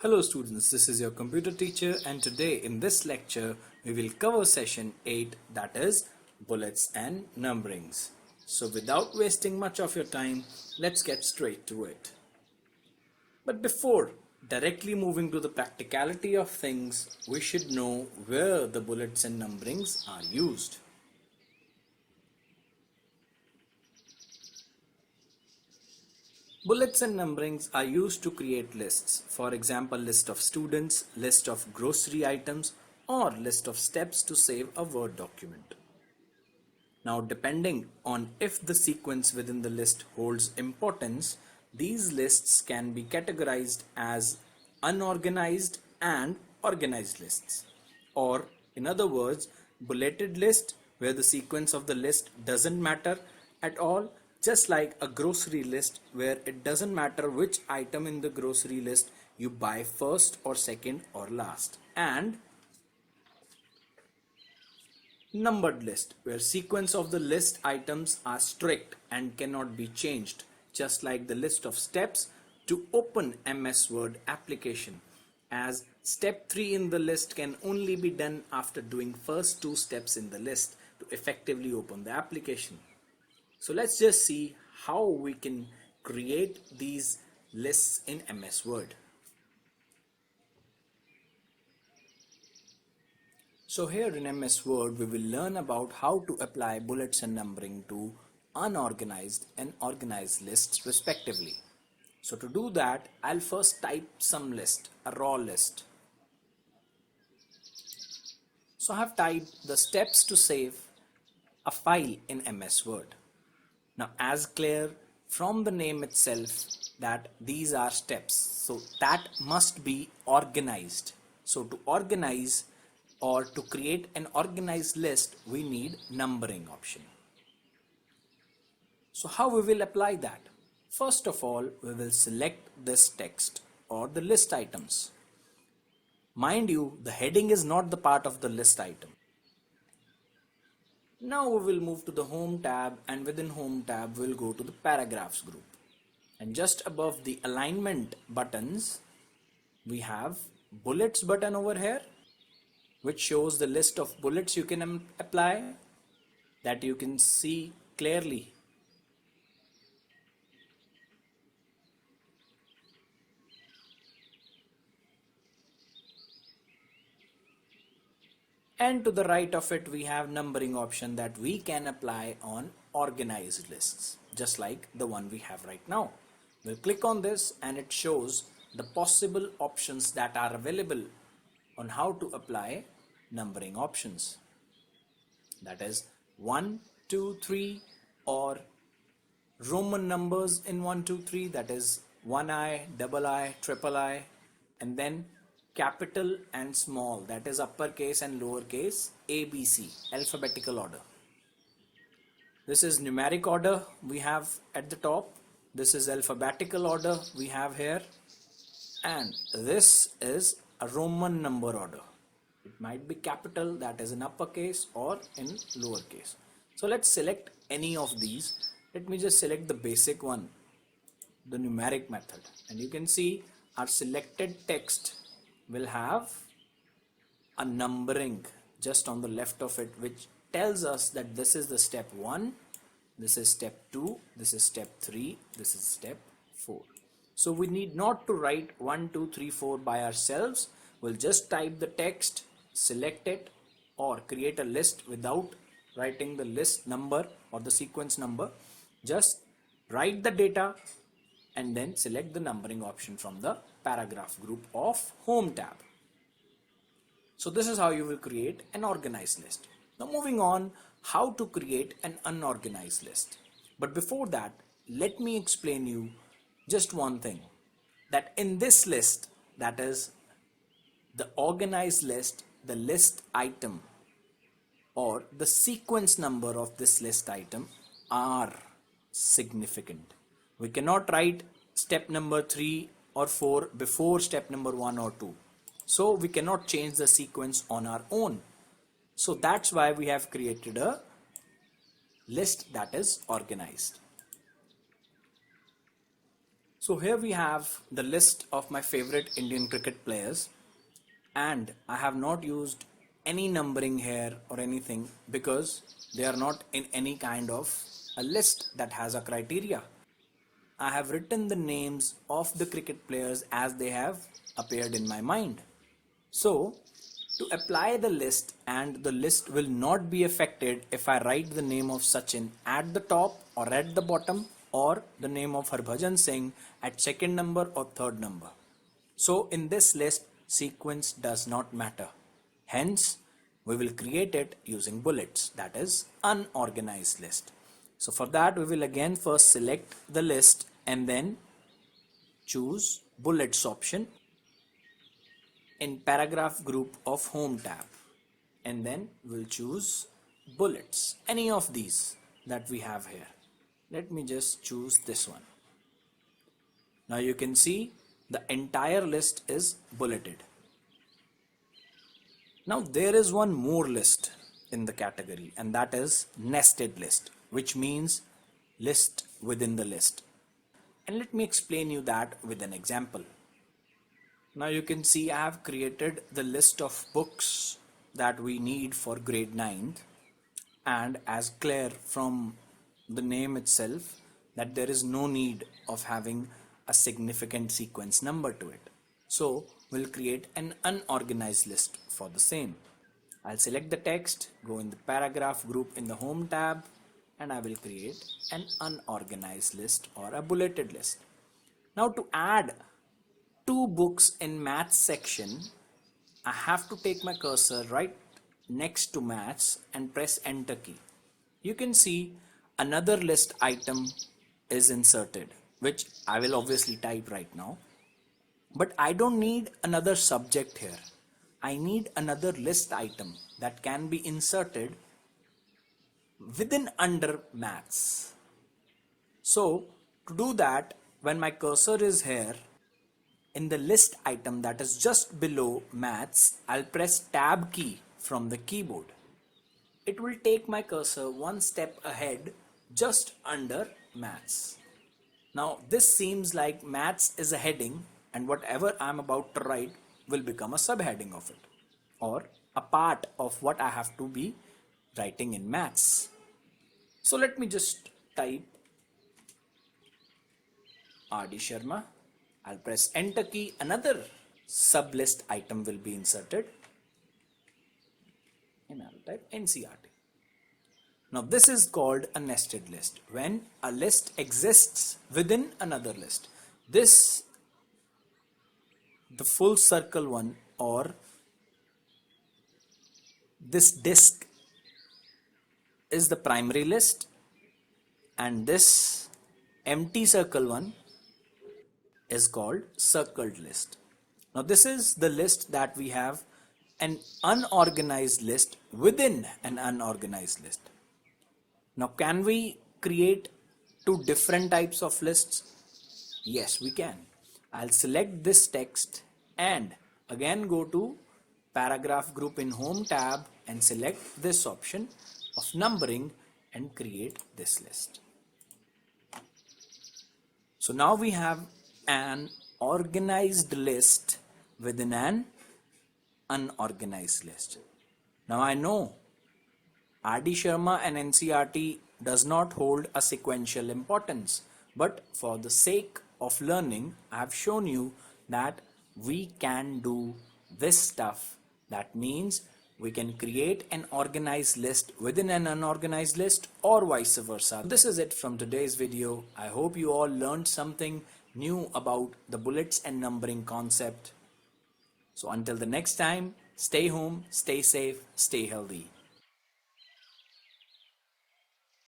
Hello students, this is your computer teacher and today in this lecture we will cover session 8, that is bullets and numberings. So without wasting much of your time, let's get straight to it. But before directly moving to the practicality of things, we should know where the bullets and numberings are used. Bullets and numberings are used to create lists. For example, list of students, list of grocery items, or list of steps to save a Word document. Now, depending on if the sequence within the list holds importance, these lists can be categorized as unorganized and organized lists. Or, in other words, bulleted list where the sequence of the list doesn't matter at all, just like a grocery list where it doesn't matter which item in the grocery list you buy first or second or last. And numbered list where sequence of the list items are strict and cannot be changed, just like the list of steps to open MS Word application, as step 3 in the list can only be done after doing first 2 steps in the list to effectively open the application. So let's just see how we can create these lists in MS Word. So here in MS Word, we will learn about how to apply bullets and numbering to unorganized and organized lists respectively. So to do that, I'll first type some list, a raw list. So I have typed the steps to save a file in MS Word. Now, as clear from the name itself that these are steps, so that must be organized. So to organize or to create an organized list, we need numbering option. So how we will apply that? First of all, we will select this text or the list items. Mind you, the heading is not the part of the list item. Now we will move to the Home tab, and within Home tab we'll go to the Paragraphs group. And just above the Alignment buttons, we have Bullets button over here, which shows the list of bullets you can apply, that you can see clearly. And to the right of it, we have numbering option that we can apply on organized lists, just like the one we have right now. We'll click on this and it shows the possible options that are available on how to apply numbering options. That is 1, 2, 3 or Roman numbers in 1, 2, 3, that is 1I, double I, triple I, and then capital and small, that is uppercase and lowercase, ABC, alphabetical order. This is numeric order we have at the top. This is alphabetical order we have here. And this is a Roman number order. It might be capital, that is in uppercase, or in lowercase. So let's select any of these. Let me just select the basic one, the numeric method. And you can see our selected text will have a numbering just on the left of it, which tells us that this is the step 1, this is step 2, this is step 3, this is step 4. So we need not to write 1, 2, 3, 4 by ourselves. We'll just type the text, select it, or create a list without writing the list number or the sequence number. Just write the data and then select the numbering option from the paragraph group of Home tab. So this is how you will create an organized list. Now moving on, how to create an unorganized list. But before that, let me explain you just one thing, that in this list, that is the organized list, the list item or the sequence number of this list item are significant. We cannot write step number 3 or 4 before step number 1 or 2. So we cannot change the sequence on our own. So that's why we have created a list that is organized. So here we have the list of my favorite Indian cricket players, and I have not used any numbering here or anything because they are not in any kind of a list that has a criteria. I have written the names of the cricket players as they have appeared in my mind. So, to apply the list, and the list will not be affected if I write the name of Sachin at the top or at the bottom, or the name of Harbhajan Singh at second number or third number. So in this list, sequence does not matter. Hence, we will create it using bullets, that is unorganized list. So for that, we will again first select the list and then choose bullets option in paragraph group of home tab, and then we'll choose bullets, any of these that we have here. Let me just choose this one. Now you can see the entire list is bulleted. Now there is one more list in the category, and that is nested list, which means list within the list. And let me explain you that with an example. Now you can see I have created the list of books that we need for grade 9th, and as clear from the name itself that there is no need of having a significant sequence number to it. So we'll create an unorganized list for the same. I'll select the text, go in the paragraph group in the home tab, and I will create an unorganized list or a bulleted list. Now to add 2 books in maths section, I have to take my cursor right next to maths and press enter key. You can see another list item is inserted, which I will obviously type right now. But I don't need another subject here. I need another list item that can be inserted within under maths. So to do that, when my cursor is here, in the list item that is just below maths, I'll press tab key from the keyboard. It will take my cursor one step ahead just under maths. Now this seems like maths is a heading, and whatever I'm about to write will become a subheading of it, or a part of what I have to be writing in maths. So let me just type R.D. Sharma. I'll press enter key, another sublist item will be inserted, and I'll type NCRT. Now this is called a nested list, when a list exists within another list. This, the full circle one, or this disk, is the primary list, and this empty circle one is called circled list. Now this is the list that we have an unorganized list within an unorganized list. Now can we create 2 different types of lists? Yes, we can. I'll select this text and again go to paragraph group in home tab and select this option of numbering and create this list. So now we have an organized list within an unorganized list. Now I know R.D. Sharma and NCRT does not hold a sequential importance, but for the sake of learning, I have shown you that we can do this stuff. That means we can create an organized list within an unorganized list, or vice versa. This is it from today's video. I hope you all learned something new about the bullets and numbering concept. So until the next time, stay home, stay safe, stay healthy.